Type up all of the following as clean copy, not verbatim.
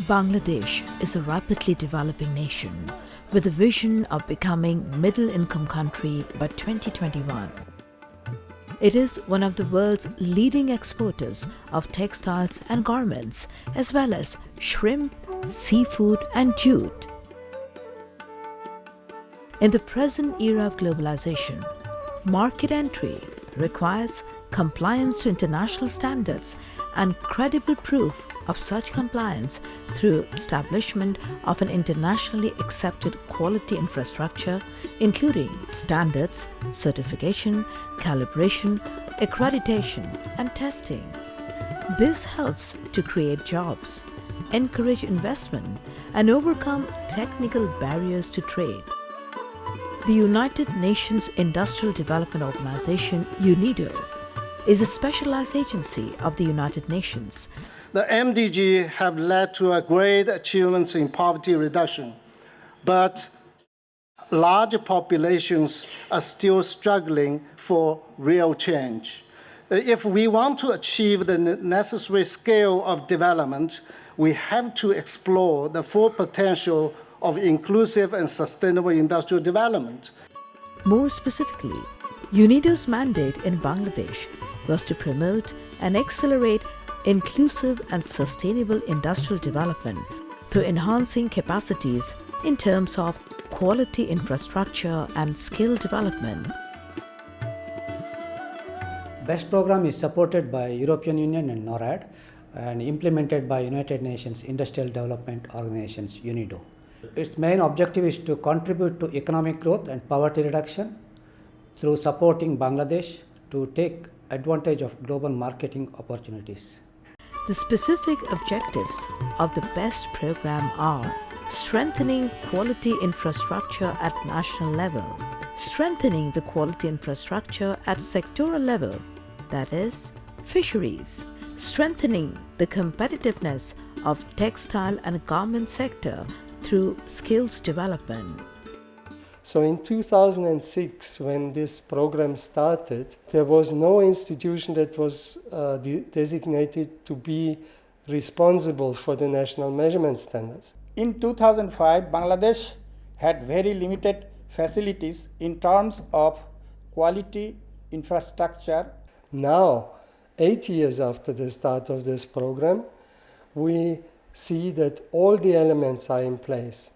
Bangladesh is a rapidly developing nation with a vision of becoming middle-income country by 2021. It is one of the world's leading exporters of textiles and garments, as well as shrimp, seafood and jute. In the present era of globalization, market entry requires compliance to international standards and credible proof of such compliance through establishment of an internationally accepted quality infrastructure, including standards, certification, calibration, accreditation, and testing. This helps to create jobs, encourage investment, and overcome technical barriers to trade. The United Nations Industrial Development Organization, UNIDO, is a specialized agency of the United Nations. The MDG have led to great achievements in poverty reduction, but large populations are still struggling for real change. If we want to achieve the necessary scale of development, we have to explore the full potential of inclusive and sustainable industrial development. More specifically, UNIDO's mandate in Bangladesh was to promote and accelerate inclusive and sustainable industrial development through enhancing capacities in terms of quality infrastructure and skill development. BEST program is supported by European Union and NORAD and implemented by United Nations Industrial Development Organizations, UNIDO. Its main objective is to contribute to economic growth and poverty reduction through supporting Bangladesh to take advantage of global marketing opportunities. The specific objectives of the BEST program are strengthening quality infrastructure at national level, strengthening the quality infrastructure at sectoral level, that is, fisheries, strengthening the competitiveness of textile and garment sector through skills development. So in 2006, when this program started, there was no institution that was designated to be responsible for the national measurement standards. In 2005, Bangladesh had very limited facilities in terms of quality infrastructure. Now, 8 years after the start of this program, we see that all the elements are in place.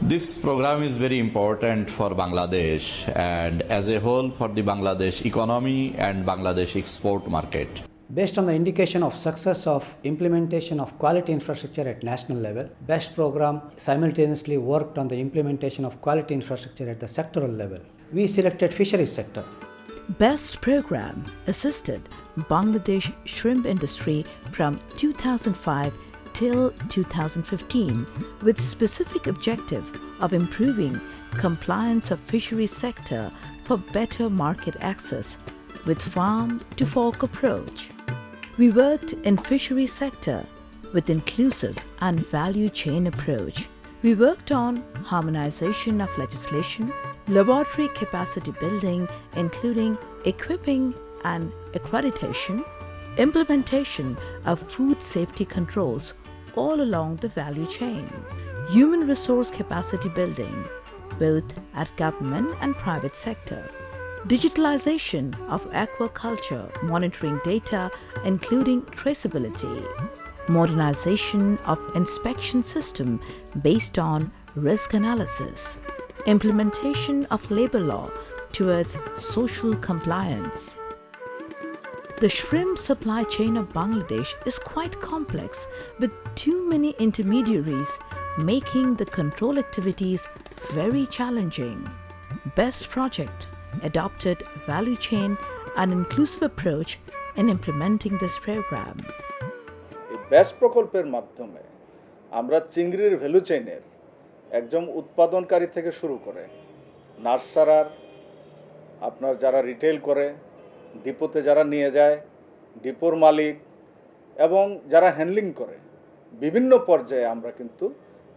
This program is very important for Bangladesh and as a whole for the Bangladesh economy and Bangladesh export market. Based on the indication of success of implementation of quality infrastructure at national level, BEST program simultaneously worked on the implementation of quality infrastructure at the sectoral level. We selected fisheries sector. BEST program assisted Bangladesh shrimp industry from 2005 till 2015 with specific objective of improving compliance of fisheries sector for better market access with farm to fork approach. We worked in fisheries sector with inclusive and value chain approach. We worked on harmonization of legislation, laboratory capacity building including equipping and accreditation, implementation of food safety controls all along the value chain, human resource capacity building, both at government and private sector, digitalization of aquaculture, monitoring data including traceability, modernization of inspection system based on risk analysis, implementation of labor law towards social compliance. The shrimp supply chain of Bangladesh is quite complex with too many intermediaries, making the control activities very challenging. BEST project adopted value chain and inclusive approach in implementing this program. BEST প্রকল্পের মাধ্যমে আমরা চিংড়ির value চেইনের একদম উৎপাদনকারী থেকে শুরু করে নার্সারার আপনার যারা রিটেল করে ডিপোতে যারা নিয়ে যায় ডিপোর মালিক এবং যারা হ্যান্ডলিং করে বিভিন্ন পর্যায়ে আমরা কিন্তু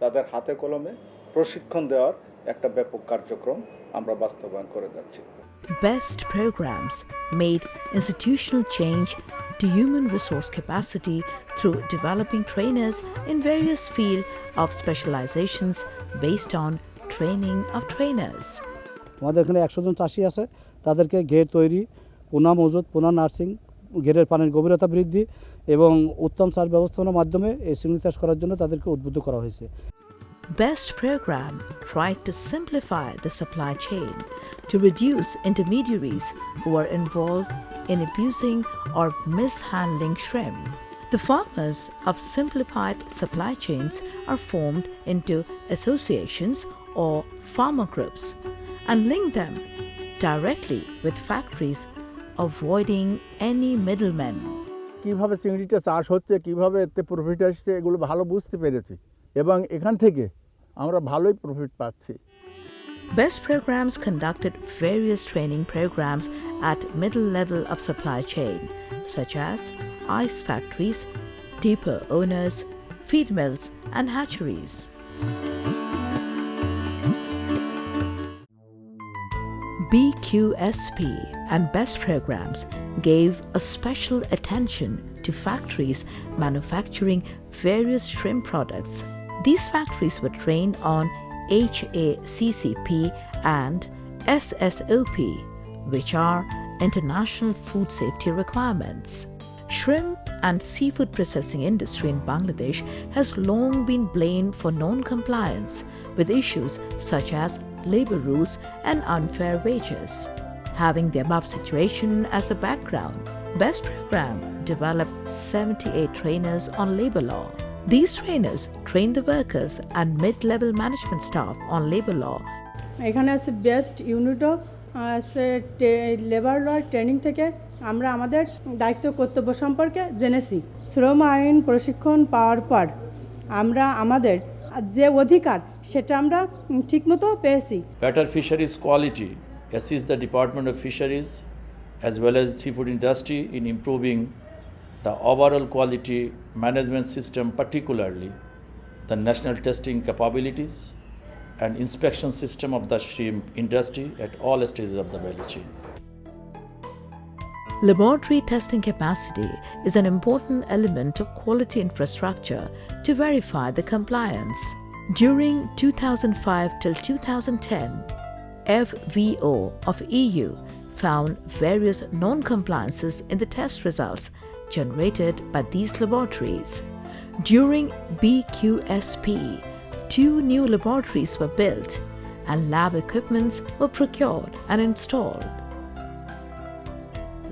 তাদের হাতে কলমে প্রশিক্ষণ দেওয়ার একটা ব্যাপক কার্যক্রম আমরা বাস্তবায়ন করে যাচ্ছি। BEST programs made institutional change to human resource capacity through developing trainers in various fields of specializations based on training of trainers. আমাদের এখানে 100 জন চাষি আছে, তাদেরকে ঘের তৈরি, পোনা মজুত, পোনা নার্সিং, ঘেরের পানির গভীরতা বৃদ্ধি এবং উত্তম চাষ ব্যবস্থাপনার মাধ্যমে এই চিংড়ি চাষ করার জন্য তাদেরকে উদ্বুদ্ধ করা হয়েছে। BEST program tried to simplify the supply chain to reduce intermediaries who are involved in abusing or mishandling shrimp. The farmers of simplified supply chains are formed into associations or farmer groups and link them directly with factories, avoiding any middlemen. কিভাবে চিংড়িটা চাষ হচ্ছে, কিভাবে এতে profit আসছে, এগুলো ভালো বুঝতে পেরেছি এবং এখান থেকে আমরা ভালোই প্রফিট পাচ্ছি। BEST programs conducted various training programs at middle level of supply chain, such as ice factories, depot owners, feed mills, and hatcheries. BQSP and BEST programs gave a special attention to factories manufacturing various shrimp products. These factories were trained on HACCP and SSOP, which are international food safety requirements. Shrimp and seafood processing industry in Bangladesh has long been blamed for non-compliance with issues such as labor rules and unfair wages. Having the above situation as a background, BEST program developed 78 trainers on labor law. These trainers train the workers and mid-level management staff on labor law. এখানে আছে best ইউনিটও আছে labour law training থেকে আমরা আমাদের দায়িত্ব কর্তব্য সম্পর্কে জেনেছি। শ্রম আইন প্রশিক্ষণ পাওয়ার পর আমরা আমাদের যে অধিকার সেটা আমরা ঠিকমতো পেয়েছি। Better fisheries quality assists the Department of Fisheries as well as seafood industry in improving the overall quality management system, particularly the national testing capabilities and inspection system of the shrimp industry at all stages of the value chain. Laboratory testing capacity is an important element of quality infrastructure to verify the compliance. During 2005 till 2010, FVO of EU found various non-compliances in the test results generated by these laboratories. During BQSP, 2 new laboratories were built and lab equipments were procured and installed.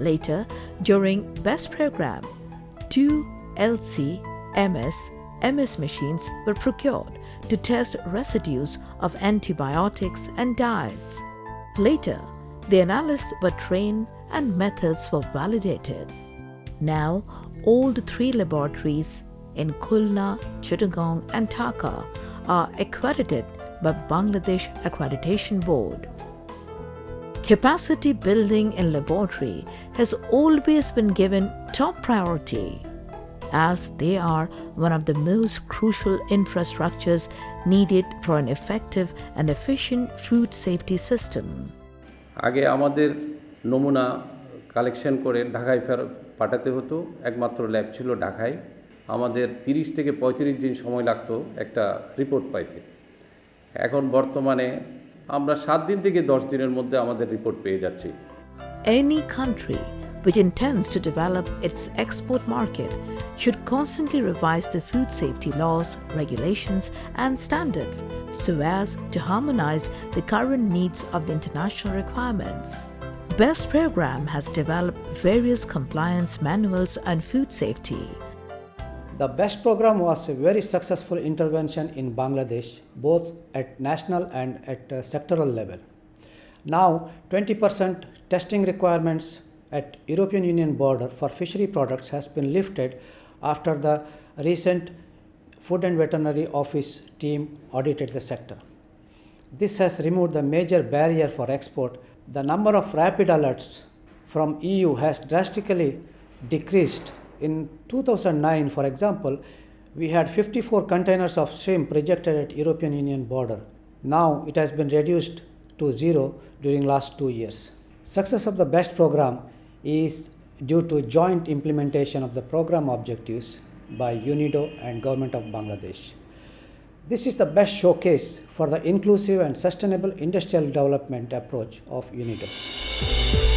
Later, during BEST program, 2 LC, MS machines were procured to test residues of antibiotics and dyes. Later, the analysts were trained and methods were validated. Now, all the 3 laboratories in Khulna, Chittagong and Dhaka are accredited by Bangladesh Accreditation Board. Capacity building in laboratory has always been given top priority, as they are one of the most crucial infrastructures needed for an effective and efficient food safety system. আগে আমাদের নমুনা collection করে ঢাকায় পাঠাতে হতো, একমাত্র lab ছিল ঢাকায়। আমাদের 30 থেকে 35 দিন সময় লাগতো একটা রিপোর্ট পাইতে। এখন বর্তমানে আমরা 7 দিন থেকে 10 দিনের মধ্যে আমাদের রিপোর্ট পেয়ে যাচ্ছি। Any country which intends to develop its export market should constantly revise the food safety laws, regulations and standards so as to harmonize the current needs of the international requirements. BEST program has developed various compliance manuals on food safety. The BEST program was a very successful intervention in Bangladesh, both at national and at sectoral level. Now, 20% testing requirements at European Union border for fishery products has been lifted after the recent Food and Veterinary Office team audited the sector. This has removed the major barrier for export. The number of rapid alerts from EU has drastically decreased. In 2009, for example, we had 54 containers of shrimp rejected at European Union border. Now it has been reduced to 0 during last 2 years. Success of the BEST program is due to joint implementation of the program objectives by UNIDO and Government of Bangladesh. This is the best showcase for the inclusive and sustainable industrial development approach of UNIDO.